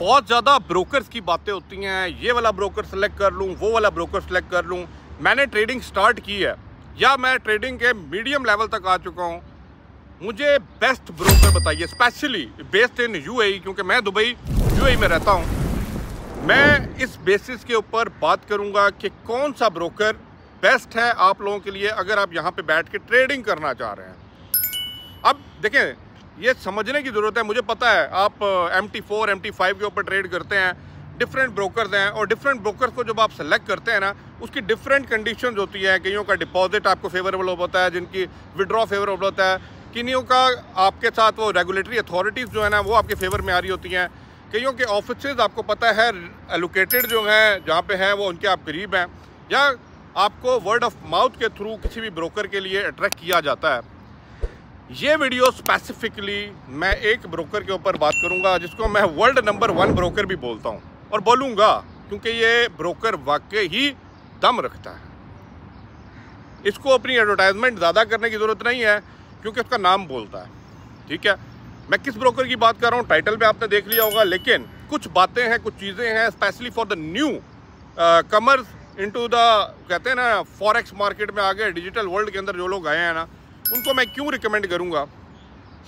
बहुत ज़्यादा ब्रोकर्स की बातें होती हैं, ये वाला ब्रोकर सेलेक्ट कर लूँ, वो वाला ब्रोकर सेलेक्ट कर लूँ। मैंने ट्रेडिंग स्टार्ट की है या मैं ट्रेडिंग के मीडियम लेवल तक आ चुका हूँ, मुझे बेस्ट ब्रोकर बताइए, स्पेशली बेस्ड इन यूएई, क्योंकि मैं दुबई यूएई में रहता हूँ। मैं इस बेसिस के ऊपर बात करूँगा कि कौन सा ब्रोकर बेस्ट है आप लोगों के लिए अगर आप यहाँ पे बैठ के ट्रेडिंग करना चाह रहे हैं। अब देखें, ये समझने की ज़रूरत है। मुझे पता है आप MT4 MT5 के ऊपर ट्रेड करते हैं, डिफरेंट ब्रोकर्स हैं, और डिफरेंट ब्रोकर्स को जब आप सेलेक्ट करते हैं ना, उसकी डिफरेंट कंडीशंस होती हैं। कईयों का डिपॉजिट आपको फेवरेबल होता है, जिनकी विड्रॉ फेवरेबल होता है, किन्हीं का आपके साथ वो रेगुलेटरी अथॉरिटीज़ जो है ना वो आपके फेवर में आ रही होती हैं। कईयों के ऑफिसेज आपको पता है एलोकेटेड जो हैं जहाँ पे हैं वो उनके आप करीब हैं, या आपको वर्ड ऑफ माउथ के थ्रू किसी भी ब्रोकर के लिए अट्रैक्ट किया जाता है। ये वीडियो स्पेसिफिकली मैं एक ब्रोकर के ऊपर बात करूंगा जिसको मैं वर्ल्ड नंबर 1 ब्रोकर भी बोलता हूं, और बोलूंगा क्योंकि ये ब्रोकर वाकई ही दम रखता है। इसको अपनी एडवर्टाइजमेंट ज़्यादा करने की ज़रूरत नहीं है क्योंकि उसका नाम बोलता है। ठीक है, मैं किस ब्रोकर की बात कर रहा हूँ टाइटल पे आपने देख लिया होगा, लेकिन कुछ बातें हैं, कुछ चीज़ें हैं specially for the new commerce into the, कहते हैं ना, फॉरेक्स मार्केट में आ गए, डिजिटल वर्ल्ड के अंदर जो लोग आए हैं ना, उनको मैं क्यों रिकमेंड करूंगा।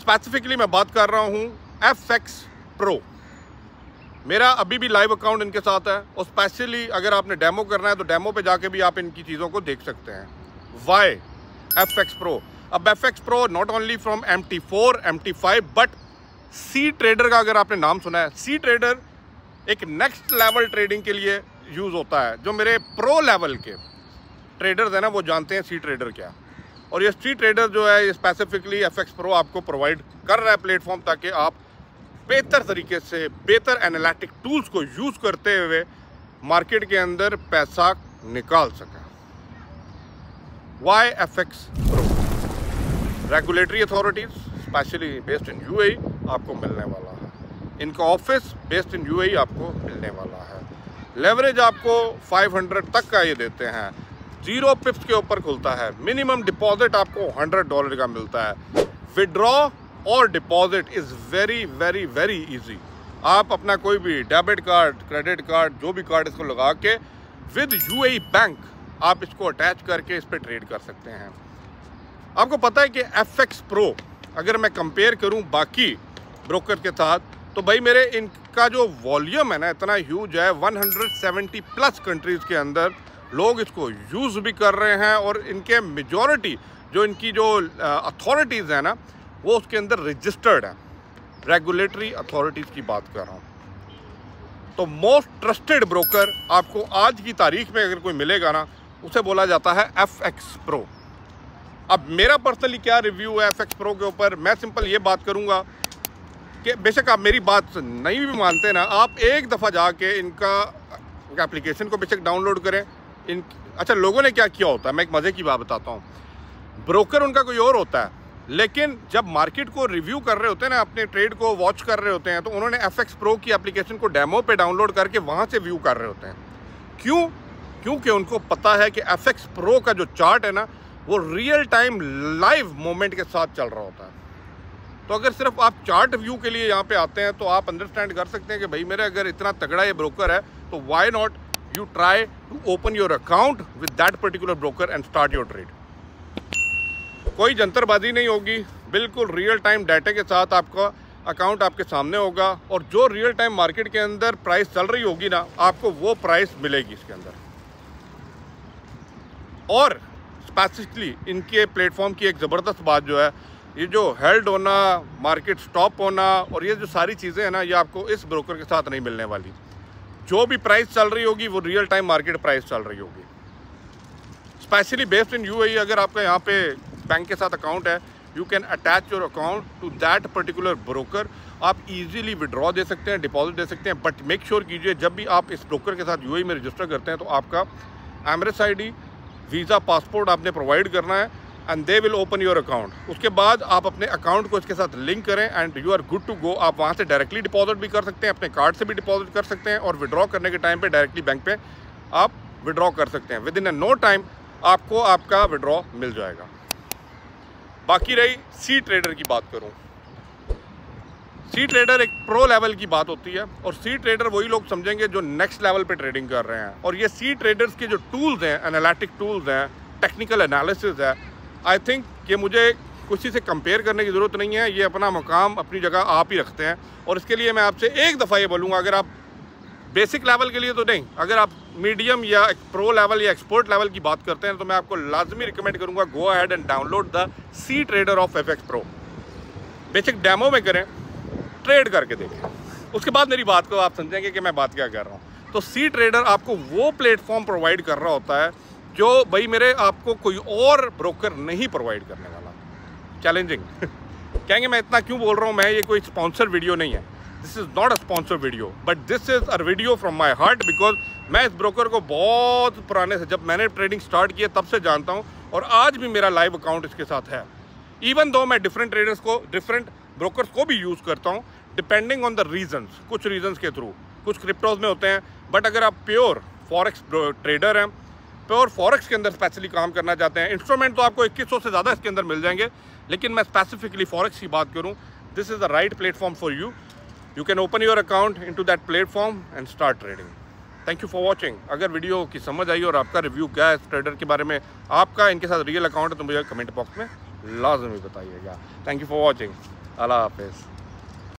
स्पेसिफिकली मैं बात कर रहा हूं FX Pro। मेरा अभी भी लाइव अकाउंट इनके साथ है, और स्पेशली अगर आपने डेमो करना है तो डेमो पे जाके भी आप इनकी चीज़ों को देख सकते हैं। Why FX Pro? अब FX Pro not only from MT4 MT5 but cTrader का अगर आपने नाम सुना है, सी ट्रेडर एक नेक्स्ट लेवल ट्रेडिंग के लिए यूज़ होता है। जो मेरे प्रो लेवल के ट्रेडर्स हैं ना वो जानते हैं सी ट्रेडर क्या, और ये सी ट्रेडर जो है ये स्पेसिफिकली FX Pro आपको प्रोवाइड कर रहा है प्लेटफॉर्म, ताकि आप बेहतर तरीके से बेहतर एनालिटिक टूल्स को यूज़ करते हुए मार्केट के अंदर पैसा निकाल सकें। Why FX Pro? Regulatory authorities specially based in UAE आपको मिलने वाला है, इनका ऑफिस बेस्ड इन UAE आपको मिलने वाला है। लेवरेज आपको 500 तक का ये देते हैं, 0 पिप्स के ऊपर खुलता है, मिनिमम डिपॉजिट आपको $100 का मिलता है। विड्रॉ और deposit is very very very easy. आप अपना कोई भी डेबिट कार्ड, क्रेडिट कार्ड, जो भी कार्ड इसको लगा के विद UAE बैंक आप इसको अटैच करके इस पर ट्रेड कर सकते हैं। आपको पता है कि FX Pro अगर मैं कंपेयर करूं बाकी ब्रोकर के साथ, तो भाई मेरे इनका जो वॉल्यूम है ना इतना ह्यूज है, 170 प्लस कंट्रीज़ के अंदर लोग इसको यूज़ भी कर रहे हैं, और इनके मेजॉरिटी जो इनकी जो अथॉरिटीज़ हैं ना वो उसके अंदर रजिस्टर्ड है। रेगुलेटरी अथॉरिटीज़ की बात कर रहा हूँ। तो मोस्ट ट्रस्टेड ब्रोकर आपको आज की तारीख में अगर कोई मिलेगा ना, उसे बोला जाता है FX Pro। अब मेरा पर्सनली क्या रिव्यू है FX Pro के ऊपर, मैं सिंपल ये बात करूँगा कि बेशक आप मेरी बात नहीं भी मानते ना, आप एक दफ़ा जाके इनका एप्लीकेशन को बेशक डाउनलोड करें। अच्छा, लोगों ने क्या किया होता है, मैं एक मज़े की बात बताता हूँ। ब्रोकर उनका कोई और होता है, लेकिन जब मार्केट को रिव्यू कर रहे होते हैं ना, अपने ट्रेड को वॉच कर रहे होते हैं, तो उन्होंने FX Pro की एप्लीकेशन को डेमो पे डाउनलोड करके वहाँ से व्यू कर रहे होते हैं। क्यों? क्योंकि उनको पता है कि FX Pro का जो चार्ट है ना वो रियल टाइम लाइव मोमेंट के साथ चल रहा होता है। तो अगर सिर्फ आप चार्ट व्यू के लिए यहाँ पे आते हैं तो आप अंडरस्टैंड कर सकते हैं कि भाई मेरे अगर इतना तगड़ा ये ब्रोकर है तो why not you try to open your account with that particular broker and start your trade। कोई जंतरबाजी नहीं होगी, बिल्कुल रियल टाइम डाटा के साथ आपका अकाउंट आपके सामने होगा, और जो रियल टाइम मार्केट के अंदर प्राइस चल रही होगी ना, आपको वो प्राइस मिलेगी इसके अंदर। और स्पेसिफिकली इनके प्लेटफॉर्म की एक ज़बरदस्त बात जो है, ये जो हेल्ड होना, मार्केट स्टॉप होना, और ये जो सारी चीज़ें हैं ना, ये आपको इस ब्रोकर के साथ नहीं मिलने वाली। जो भी प्राइस चल रही होगी वो रियल टाइम मार्केट प्राइस चल रही होगी। स्पेशली बेस्ड इन UAE अगर आपका यहाँ पे बैंक के साथ अकाउंट है, you can attach your account to that particular broker. आप इजीली विड्रॉ दे सकते हैं, डिपॉजिट दे सकते हैं, बट मेक श्योर कीजिए जब भी आप इस ब्रोकर के साथ UAE में रजिस्टर करते हैं तो आपका एमरेट्स ID, वीज़ा, पासपोर्ट आपने प्रोवाइड करना है, and they will open your account. उसके बाद आप अपने अकाउंट को इसके साथ लिंक करें and you are good to go. आप वहाँ से डायरेक्टली डिपॉजिट भी कर सकते हैं, अपने कार्ड से भी डिपॉजिट कर सकते हैं, और विड्रॉ करने के टाइम पे डायरेक्टली बैंक पे आप विड्रॉ कर सकते हैं। विद इन नो टाइम आपको आपका विड्रॉ मिल जाएगा। बाकी रही सी ट्रेडर की बात करूँ, सी ट्रेडर एक प्रो लेवल की बात होती है और सी ट्रेडर वही लोग समझेंगे जो नेक्स्ट लेवल पे ट्रेडिंग कर रहे हैं। और ये सी ट्रेडर्स के जो टूल्स हैं, एनालिटिक टूल्स हैं, टेक्निकल एनालिसिस है, आई थिंक कि मुझे किसी से कंपेयर करने की ज़रूरत नहीं है। ये अपना मकाम अपनी जगह आप ही रखते हैं। और इसके लिए मैं आपसे एक दफ़ा ये बोलूँगा, अगर आप बेसिक लेवल के लिए तो नहीं, अगर आप मीडियम या प्रो लेवल या एक्सपर्ट लेवल की बात करते हैं तो मैं आपको लाजमी रिकमेंड करूँगा, go ahead and download the cTrader of FX Pro। Basic demo में करें, ट्रेड करके देखें, उसके बाद मेरी बात को आप समझेंगे कि मैं बात क्या कर रहा हूँ। तो सी ट्रेडर आपको वो प्लेटफॉर्म प्रोवाइड कर रहा होता है जो भाई मेरे आपको कोई और ब्रोकर नहीं प्रोवाइड करने वाला। चैलेंजिंग कहेंगे मैं इतना क्यों बोल रहा हूँ, मैं ये कोई स्पॉन्सर वीडियो नहीं है, this is not a sponsor video, but this is a video from my heart, because मैं इस ब्रोकर को बहुत पुराने से, जब मैंने ट्रेडिंग स्टार्ट किया तब से जानता हूँ और आज भी मेरा लाइव अकाउंट इसके साथ है। इवन दो मैं डिफरेंट ट्रेडर्स को, डिफरेंट ब्रोकर्स को भी यूज़ करता हूँ डिपेंडिंग ऑन द रीजंस, कुछ रीजंस के थ्रू, कुछ क्रिप्टोज में होते हैं। बट अगर आप प्योर फॉरेक्स ट्रेडर हैं, प्योर फॉरेक्स के अंदर स्पेशली काम करना चाहते हैं, इंस्ट्रूमेंट तो आपको 2100 से ज़्यादा इसके अंदर मिल जाएंगे, लेकिन मैं स्पेसिफिकली फॉरेक्स की बात करूँ, this is the right platform for you. You can open your account into that platform and start trading. Thank you for watching. अगर वीडियो की समझ आई और आपका रिव्यू क्या है इस ट्रेडर के बारे में, आपका इनके साथ रियल अकाउंट है तो मुझे कमेंट बॉक्स में लाजमी बताइएगा। Thank you for watching. Allah हाफिज़।